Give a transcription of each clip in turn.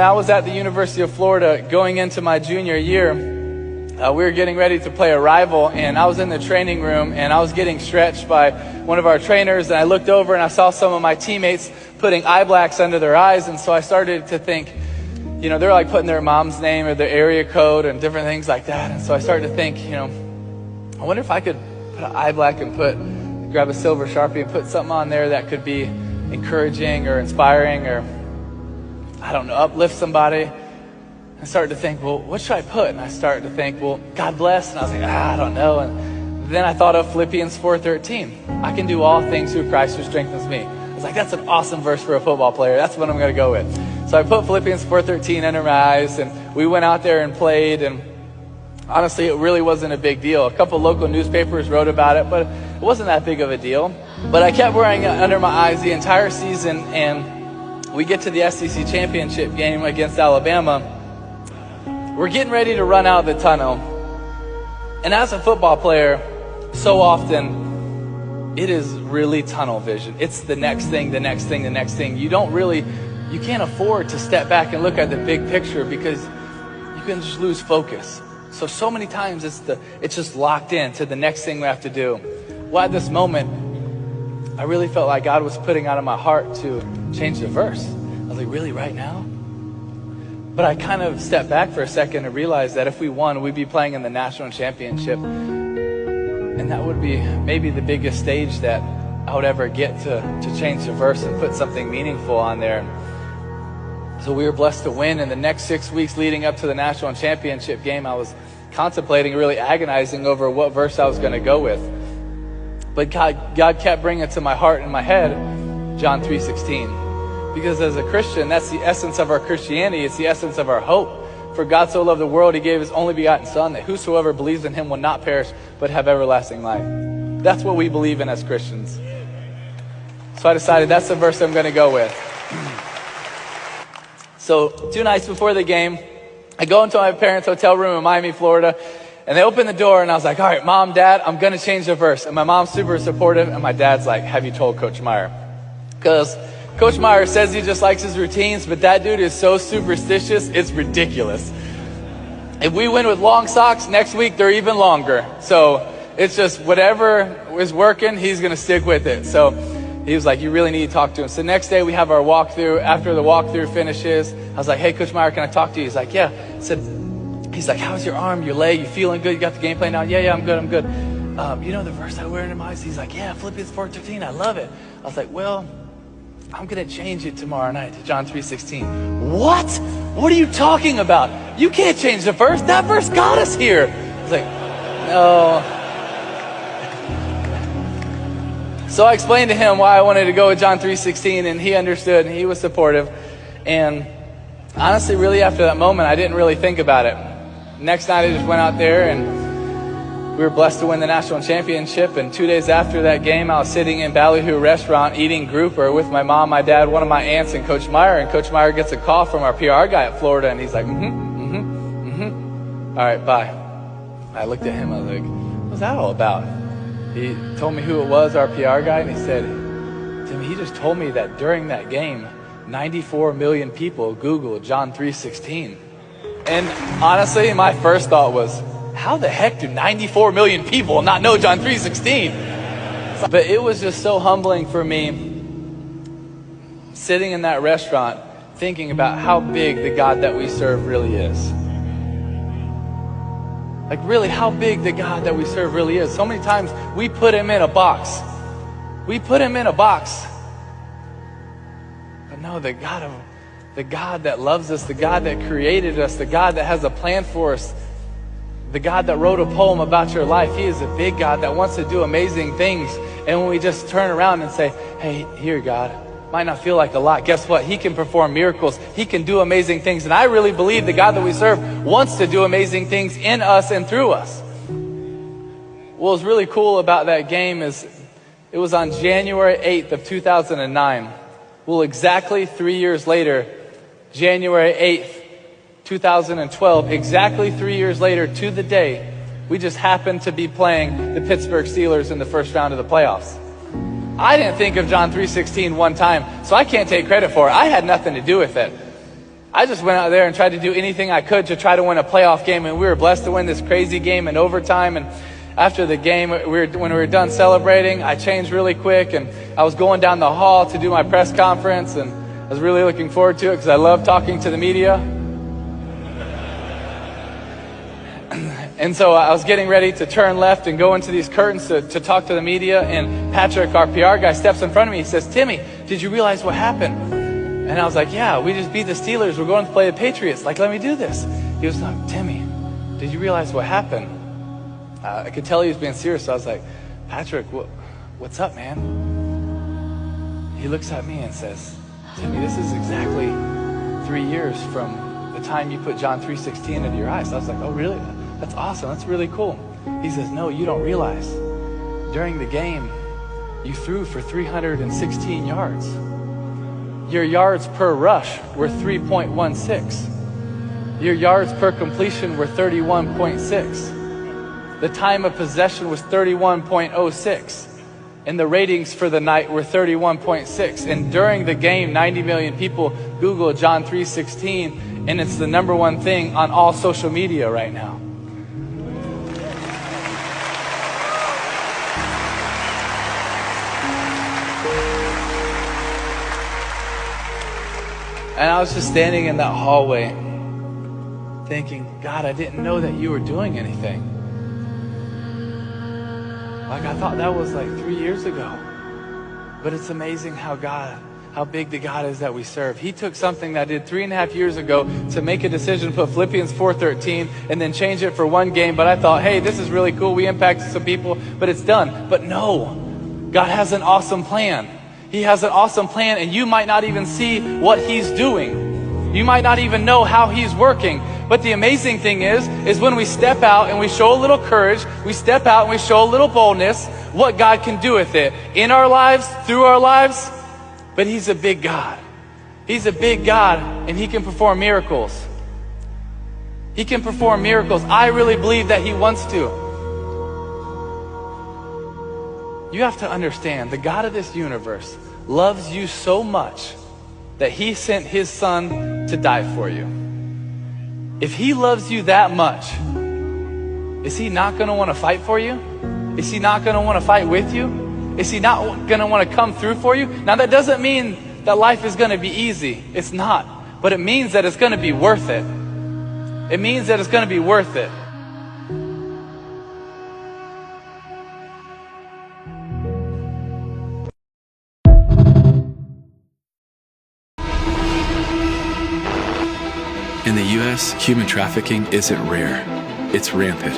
when I was at the University of Florida going into my junior year, we were getting ready to play a rival, and I was in the training room, and I was getting stretched by one of our trainers, and I looked over and I saw some of my teammates putting eye blacks under their eyes, and so I started to think, you know, they're like putting their mom's name or their area code and different things like that, and so I started to think, you know, I wonder if I could put an eye black and grab a silver Sharpie and put something on there that could be encouraging or inspiring or, I don't know, uplift somebody. I started to think, well, what should I put? And I started to think, well, God bless. And I was like, I don't know. And then I thought of Philippians 4:13. I can do all things through Christ who strengthens me. I was like, that's an awesome verse for a football player. That's what I'm going to go with. So I put Philippians 4:13 under my eyes, and we went out there and played. And honestly, it really wasn't a big deal. A couple local newspapers wrote about it, but it wasn't that big of a deal. But I kept wearing it under my eyes the entire season, and we get to the SEC championship game against Alabama. We're getting ready to run out of the tunnel. And as a football player, so often it is really tunnel vision. It's the next thing, the next thing, the next thing. You can't afford to step back and look at the big picture because you can just lose focus. So many times it's just locked in to the next thing we have to do. Well, at this moment, I really felt like God was putting out of my heart to change the verse. I was like, really, right now? But I kind of stepped back for a second and realized that if we won, we'd be playing in the national championship. And that would be maybe the biggest stage that I would ever get to change the verse and put something meaningful on there. So we were blessed to win. And the next 6 weeks leading up to the national championship game, I was contemplating, really agonizing over what verse I was going to go with. But God kept bringing it to my heart and my head, John 3:16. Because as a Christian, that's the essence of our Christianity. It's the essence of our hope. For God so loved the world, he gave his only begotten Son, that whosoever believes in him will not perish, but have everlasting life. That's what we believe in as Christians. So I decided that's the verse I'm going to go with. So 2 nights before the game, I go into my parents' hotel room in Miami, Florida, and they open the door, and I was like, all right, Mom, Dad, I'm going to change the verse. And my mom's super supportive, and my dad's like, have you told Coach Meyer? Because Coach Meyer says he just likes his routines, but that dude is so superstitious, it's ridiculous. If we win with long socks, next week they're even longer. So it's just whatever is working, he's going to stick with it. So he was like, you really need to talk to him. So next day we have our walkthrough. After the walkthrough finishes, I was like, hey, Coach Meyer, can I talk to you? He's like, yeah. He's like, how's your arm, your leg? You feeling good? You got the game plan now? Yeah, I'm good. You know the verse I wear in my eyes? He's like, yeah, Philippians 4:13. I love it. I was like, well, I'm going to change it tomorrow night to John 3:16. What? What are you talking about? You can't change the verse. That verse got us here. I was like, no. So I explained to him why I wanted to go with John 3:16, and he understood, and he was supportive. And honestly, really after that moment, I didn't really think about it. Next night, I just went out there, and we were blessed to win the national championship. And 2 days after that game, I was sitting in Ballyhoo restaurant eating grouper with my mom, my dad, one of my aunts, and Coach Meyer. And Coach Meyer gets a call from our PR guy at Florida, and he's like, all right, bye. I looked at him, I was like, what's that all about? He told me who it was, our PR guy, and he said, Tim, he just told me that during that game, 94 million people Googled John 3:16. And honestly, my first thought was, how the heck do 94 million people not know John 3:16? But it was just so humbling for me sitting in that restaurant thinking about how big the God that we serve really is. Like really how big the God that we serve really is. So many times we put him in a box. We put him in a box. But no, the God that loves us, the God that created us, the God that has a plan for us, the God that wrote a poem about your life, he is a big God that wants to do amazing things. And when we just turn around and say, hey, here, God, might not feel like a lot. Guess what? He can perform miracles. He can do amazing things. And I really believe the God that we serve wants to do amazing things in us and through us. What was really cool about that game is it was on January 8th of 2009. Well, exactly 3 years later, January 8th, 2012, exactly 3 years later to the day, we just happened to be playing the Pittsburgh Steelers in the first round of the playoffs. I didn't think of John 3:16 one time, so I can't take credit for it. I had nothing to do with it. I just went out there and tried to do anything I could to try to win a playoff game, and we were blessed to win this crazy game in overtime. And after the game, when we were done celebrating, I changed really quick, and I was going down the hall to do my press conference, and I was really looking forward to it because I love talking to the media. And so I was getting ready to turn left and go into these curtains to talk to the media, and Patrick, our PR guy, steps in front of me. He says, "Timmy, did you realize what happened?" And I was like, "Yeah, we just beat the Steelers. We're going to play the Patriots. Like, let me do this." He was like, "Timmy, did you realize what happened?" I could tell he was being serious, so I was like, "Patrick, what's up, man?" He looks at me and says, "Timmy, this is exactly 3 years from the time you put John 3:16 into your eyes." I was like, "Oh, really? That's awesome. That's really cool." He says, "No, you don't realize. During the game, you threw for 316 yards. Your yards per rush were 3.16. Your yards per completion were 31.6. The time of possession was 31.06. And the ratings for the night were 31.6. And during the game, 90 million people Google John 3:16, and it's the #1 thing on all social media right now." And I was just standing in that hallway thinking, "God, I didn't know that you were doing anything. Like, I thought that was like 3 years ago." But it's amazing how big the God is that we serve. He took something that I did 3.5 years ago to make a decision, put Philippians 4:13, and then change it for one game. But I thought, hey, this is really cool. We impacted some people, but it's done. But no, God has an awesome plan. He has an awesome plan, and you might not even see what he's doing. You might not even know how he's working. But the amazing thing is when we step out and we show a little courage, we step out and we show a little boldness, what God can do with it in our lives, through our lives. But he's a big God. He's a big God, and he can perform miracles. He can perform miracles. I really believe that he wants to. You have to understand, the God of this universe loves you so much that he sent his son to die for you. If he loves you that much, is he not going to want to fight for you? Is he not going to want to fight with you? Is he not going to want to come through for you? Now, that doesn't mean that life is going to be easy. It's not. But it means that it's going to be worth it. It means that it's going to be worth it. In the U.S., human trafficking isn't rare. It's rampant.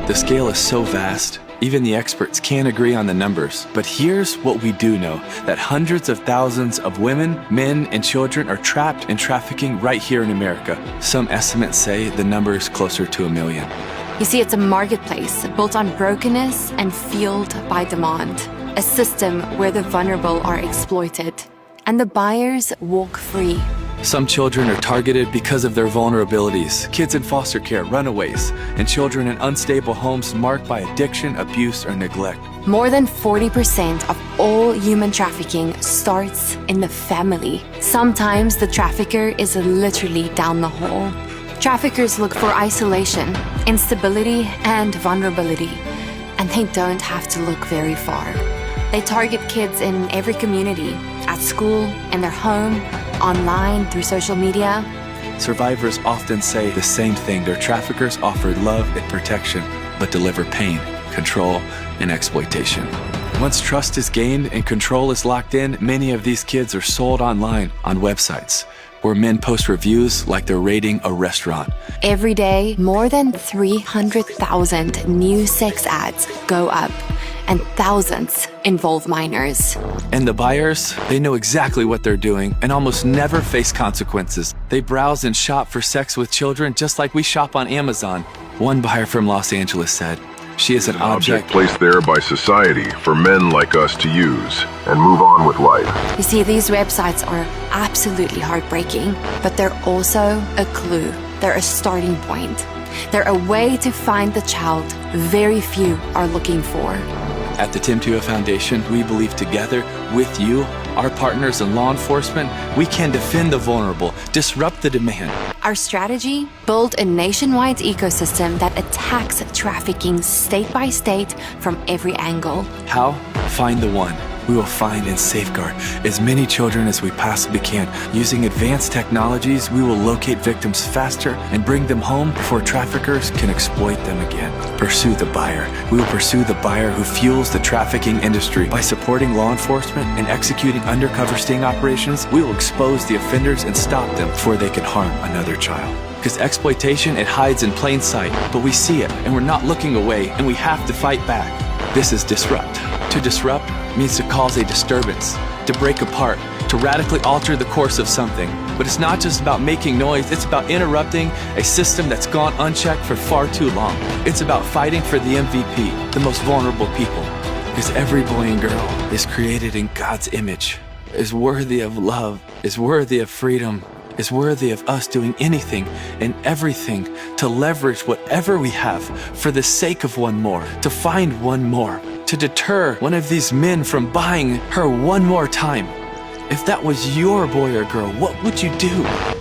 The scale is so vast, even the experts can't agree on the numbers. But here's what we do know, that hundreds of thousands of women, men, and children are trapped in trafficking right here in America. Some estimates say the number is closer to 1 million. You see, it's a marketplace built on brokenness and fueled by demand. A system where the vulnerable are exploited and the buyers walk free. Some children are targeted because of their vulnerabilities. Kids in foster care, runaways, and children in unstable homes marked by addiction, abuse, or neglect. More than 40% of all human trafficking starts in the family. Sometimes the trafficker is literally down the hall. Traffickers look for isolation, instability, and vulnerability. And they don't have to look very far. They target kids in every community, at school, in their home, online, through social media. Survivors often say the same thing. Their traffickers offer love and protection, but deliver pain, control, and exploitation. Once trust is gained and control is locked in, many of these kids are sold online on websites where men post reviews like they're rating a restaurant. Every day, more than 300,000 new sex ads go up, and thousands involve minors. And the buyers, they know exactly what they're doing and almost never face consequences. They browse and shop for sex with children just like we shop on Amazon. One buyer from Los Angeles said, "She is an object placed there by society for men like us to use and move on with life." You see, these websites are absolutely heartbreaking, but they're also a clue. They're a starting point. They're a way to find the child very few are looking for. At the Tim Tebow Foundation, we believe together with you, Our partners in law enforcement, we can defend the vulnerable, disrupt the demand. Our strategy? Build a nationwide ecosystem that attacks trafficking state by state from every angle. How? Find the one. We will find and safeguard as many children as we possibly can. Using advanced technologies, we will locate victims faster and bring them home before traffickers can exploit them again. Pursue the buyer. We will pursue the buyer who fuels the trafficking industry. By supporting law enforcement and executing undercover sting operations, we will expose the offenders and stop them before they can harm another child. Because exploitation, it hides in plain sight, but we see it and we're not looking away, and we have to fight back. This is disrupt. To disrupt means to cause a disturbance, to break apart, to radically alter the course of something. But it's not just about making noise, it's about interrupting a system that's gone unchecked for far too long. It's about fighting for the MVP, the most vulnerable people. Because every boy and girl is created in God's image, is worthy of love, is worthy of freedom, is worthy of us doing anything and everything to leverage whatever we have for the sake of one more, to find one more, to deter one of these men from buying her one more time. If that was your boy or girl, what would you do?